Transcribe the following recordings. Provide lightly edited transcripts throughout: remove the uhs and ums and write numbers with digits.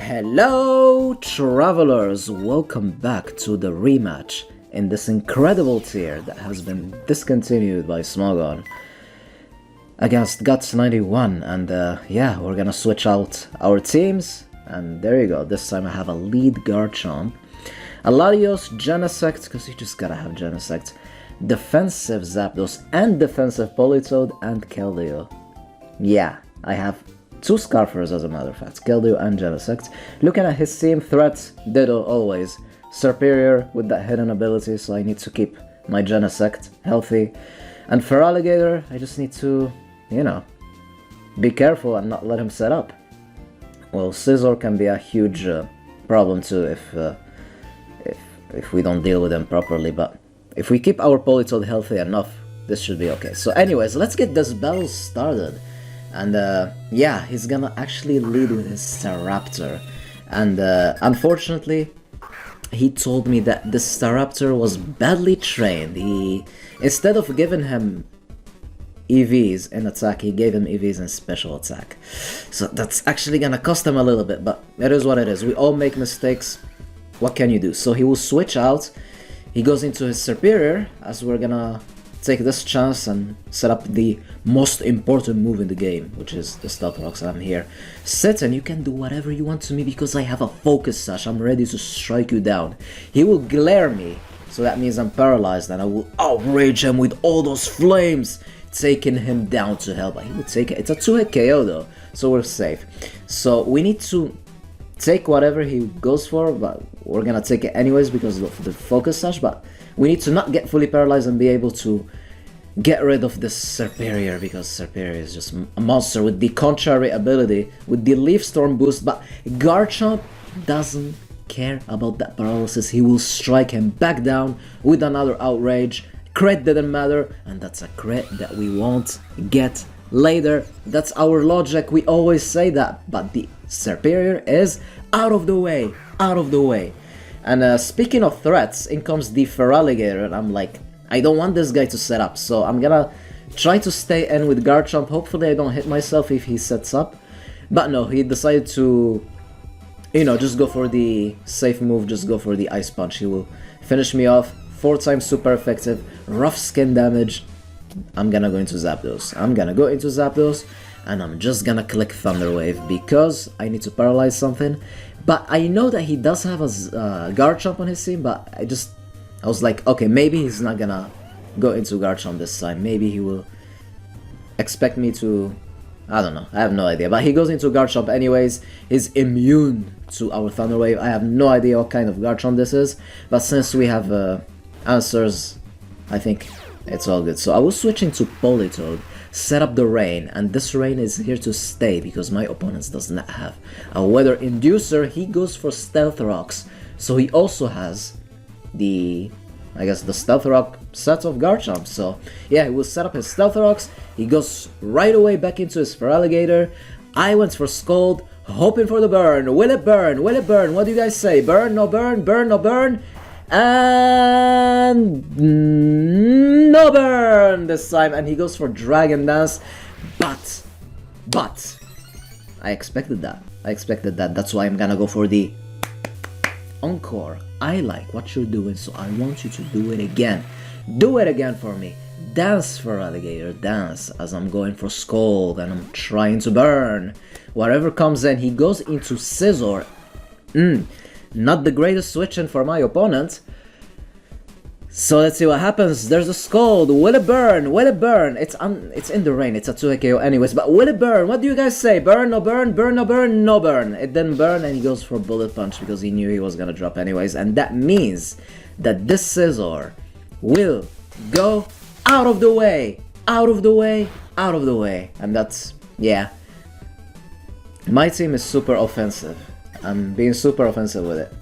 Hello travelers, welcome back to the rematch in this incredible tier that has been discontinued by Smogon against Guts91, and yeah, we're gonna switch out our teams, and there you go. This time I have a lead Garchomp, a Latios, Genesect, because you just gotta have Genesect, defensive Zapdos, and defensive Politoed, and Keldeo. Yeah, I have two Scarfers as a matter of fact, Keldeo and Genesect. Looking at his team, Threat, Ditto always, Serperior with that hidden ability, so I need to keep my Genesect healthy. And for Alligator, I just need to, you know, be careful and not let him set up. Well, Scizor can be a huge problem too if we don't deal with him properly, but if we keep our Politoed healthy enough, this should be okay. So anyways, let's get this battle started. And yeah, he's gonna actually lead with his Staraptor. And unfortunately, he told me that the Staraptor was badly trained. Instead of giving him EVs in attack, he gave him EVs in special attack. So that's actually gonna cost him a little bit, but it is what it is. We all make mistakes. What can you do? So he will switch out. He goes into his Serperior, as we're gonna take this chance and set up the most important move in the game, which is the Stealth Rocks. I'm here. Sit and you can do whatever you want to me because I have a Focus Sash. I'm ready to strike you down. He will glare me, so that means I'm paralyzed, and I will outrage him with all those flames, taking him down to hell. But he will take it. It's a 2-hit KO though, so we're safe. So we need to take whatever he goes for, but we're gonna take it anyways because of the Focus Sash. But we need to not get fully paralyzed and be able to get rid of this Serperior, because Serperior is just a monster with the contrary ability, with the Leaf Storm boost. But Garchomp doesn't care about that paralysis. He will strike him back down with another outrage. Crit didn't matter, and that's a crit that we won't get later. That's our logic, we always say that, but the Serperior is out of the way, out of the way. And speaking of threats, in comes the Feraligatr, and I'm like, I don't want this guy to set up, so I'm gonna try to stay in with Garchomp. Hopefully I don't hit myself if he sets up. But no, he decided to, you know, just go for the safe move, just go for the Ice Punch. He will finish me off. 4 times super effective, rough skin damage. I'm gonna go into Zapdos. And I'm just gonna click Thunder Wave because I need to paralyze something. But I know that he does have a Garchomp on his team, but I was like, okay, maybe he's not gonna go into Garchomp this time. Maybe he will expect me to, I don't know, I have no idea. But he goes into Garchomp anyways. He's immune to our Thunder Wave. I have no idea what kind of Garchomp this is, but since we have answers, I think it's all good. So I will switch into Politoed, set up the rain, and this rain is here to stay because my opponent does not have a Weather Inducer. He goes for Stealth Rocks, so he also has the, I guess, the Stealth Rock set of Garchomp. So yeah, he will set up his Stealth Rocks. He goes right away back into his Feraligatr. I went for Scald, hoping for the burn. Will it burn? Will it burn? What do you guys say? Burn, no burn, burn, no burn? And no burn this time, and he goes for Dragon Dance. But I expected that. That's why I'm gonna go for the Encore. I like what you're doing, so I want you to do it again. Do it again for me. Dance for Alligator, dance, as I'm going for Scald and I'm trying to burn. Whatever comes in, he goes into Scizor. Not the greatest switch in for my opponent. So let's see what happens. There's a Scald. Will it burn? Will it burn? It's in the rain. It's a 2-hit KO anyways. But will it burn? What do you guys say? Burn, no burn, burn, no burn, no burn. It didn't burn, and he goes for Bullet Punch because he knew he was gonna drop anyways. And that means that this Scizor will go out of the way, out of the way, out of the way. And that's, yeah. My team is super offensive. I'm being super offensive with it.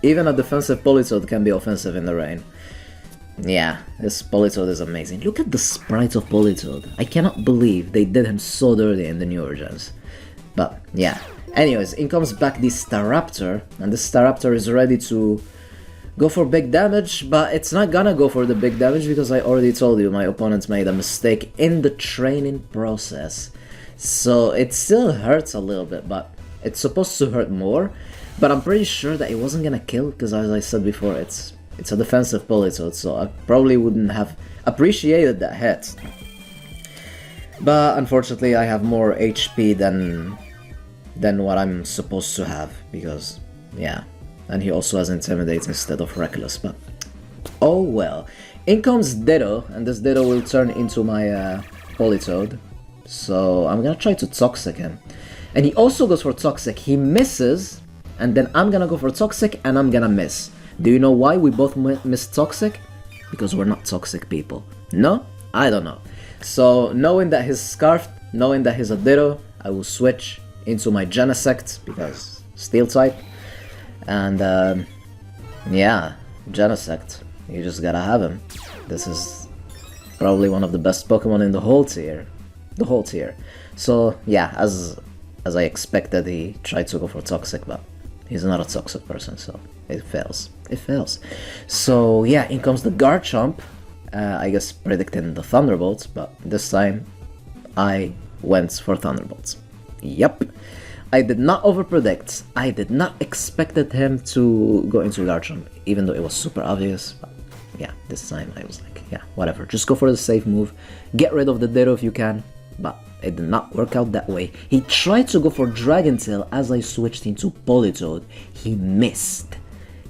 Even a defensive Politoed can be offensive in the rain. Yeah, this Politoed is amazing. Look at the sprite of Politoed. I cannot believe they did him so dirty in the newer gens. But yeah. Anyways, in comes back the Staraptor, and the Staraptor is ready to go for big damage, but it's not gonna go for the big damage because I already told you my opponent made a mistake in the training process. So it still hurts a little bit, but It's supposed to hurt more, but I'm pretty sure that it wasn't gonna kill, because as I said before, it's a defensive Politoed, so I probably wouldn't have appreciated that hit. But unfortunately, I have more HP than what I'm supposed to have, because, yeah. And he also has Intimidate instead of Reckless, but oh well. In comes Ditto, and this Ditto will turn into my Politoed. So I'm gonna try to Toxic him. And he also goes for Toxic. He misses, and then I'm gonna go for Toxic, and I'm gonna miss. Do you know why we both miss Toxic? Because we're not toxic people. No? I don't know. So knowing that he's Scarfed, knowing that he's a Ditto, I will switch into my Genesect, because Steel type. And yeah, Genesect. You just gotta have him. This is probably one of the best Pokemon in the whole tier. So yeah, as I expected, he tried to go for Toxic, but he's not a toxic person, so it fails. So yeah, in comes the Garchomp. I guess predicting the Thunderbolts, but this time I went for Thunderbolts. Yep. I did not overpredict. I did not expected him to go into Garchomp, even though it was super obvious. But yeah, this time I was like, yeah, whatever. Just go for the safe move. Get rid of the Ditto if you can. But it did not work out that way. He tried to go for Dragon Tail as I switched into Politoed. He missed.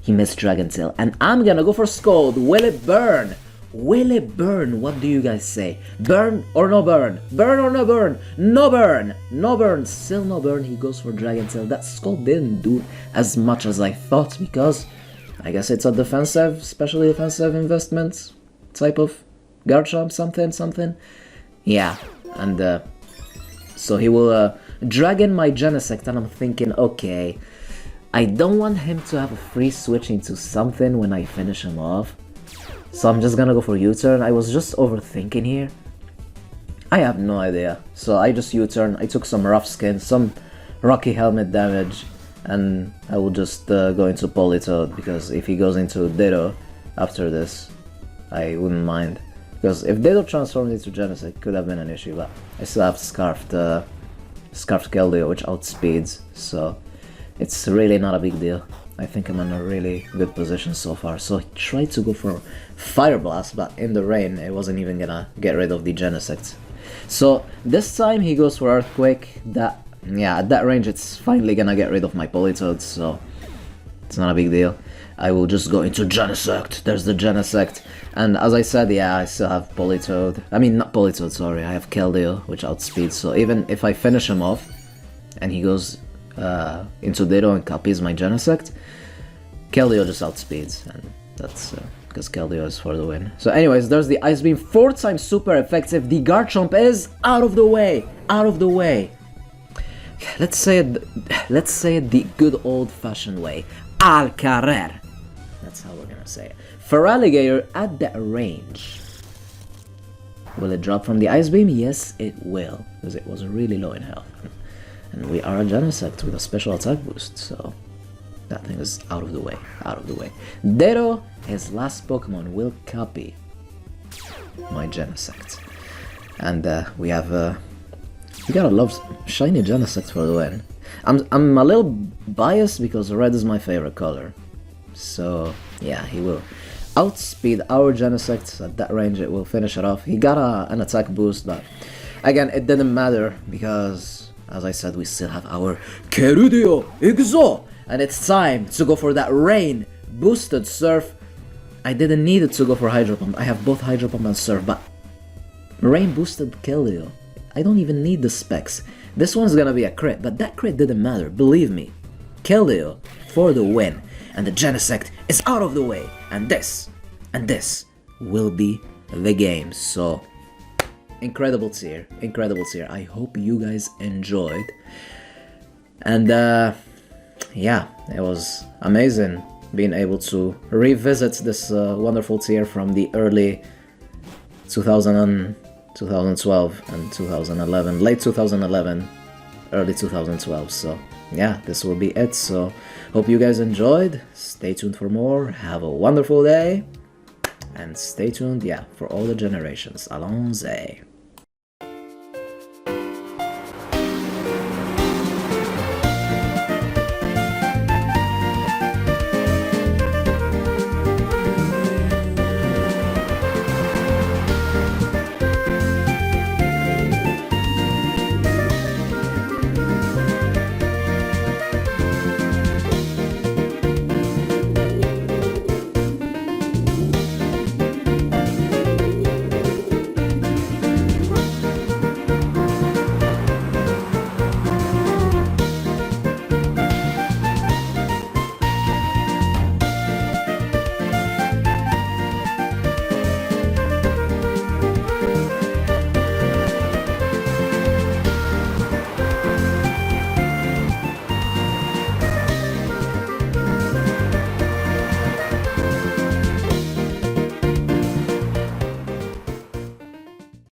He missed Dragon Tail. And I'm gonna go for Scald. Will it burn? Will it burn? What do you guys say? Burn or no burn? Burn or no burn? No burn! No burn! Still no burn. He goes for Dragon Tail. That Scald didn't do as much as I thought, because I guess it's a defensive, especially defensive investment type of Garchomp, something. Yeah, and so he will Dragon my Genesect, and I'm thinking, okay, I don't want him to have a free switch into something when I finish him off. So I'm just gonna go for U-turn. I was just overthinking here. I have no idea. So I just U-turn. I took some rough skin, some Rocky Helmet damage, and I will just go into Politoed, because if he goes into Ditto after this, I wouldn't mind. Because if Ditto transformed into Genesect, it could have been an issue, but I still have Scarfed Keldeo, which outspeeds, so it's really not a big deal. I think I'm in a really good position so far. So I tried to go for Fire Blast, but in the rain, it wasn't even gonna get rid of the Genesect. So this time he goes for Earthquake. Yeah, at that range, it's finally gonna get rid of my Politoed, so it's not a big deal. I will just go into Genesect. There's the Genesect. And as I said, yeah, I still have Politoed. I mean, not Politoed, sorry. I have Keldeo, which outspeeds. So even if I finish him off, and he goes into Ditto and copies my Genesect, Keldeo just outspeeds, and that's because Keldeo is for the win. So anyways, there's the Ice Beam, 4 times super effective. The Garchomp is out of the way. Let's say it the good old-fashioned way. Al Carrer. That's how we're gonna say it. Feraligatr at that range. Will it drop from the Ice Beam? Yes, it will, because it was really low in health. And we are a Genesect with a special attack boost, so that thing is out of the way. Ditto, his last Pokemon, will copy my Genesect. And we gotta love shiny Genesect for the win. I'm a little biased because red is my favorite color. So yeah, he will outspeed our Genesect. At that range, it will finish it off. He got an attack boost, but again, it didn't matter because, as I said, we still have our Kerudio Exo, and it's time to go for that Rain boosted Surf. I didn't need it to go for Hydro Pump. I have both Hydro Pump and Surf, but Rain boosted Keldeo. I don't even need the specs. This one's gonna be a crit, but that crit didn't matter, believe me. Keldeo for the win, and the Genesect is out of the way, and this will be the game. So incredible tier. I hope you guys enjoyed, and yeah, it was amazing being able to revisit this wonderful tier from the early 2012 and 2011, late 2011, early 2012. So yeah, this will be it. So hope you guys enjoyed. Stay tuned for more. Have a wonderful day, and stay tuned, yeah, for all the generations. Allons-y.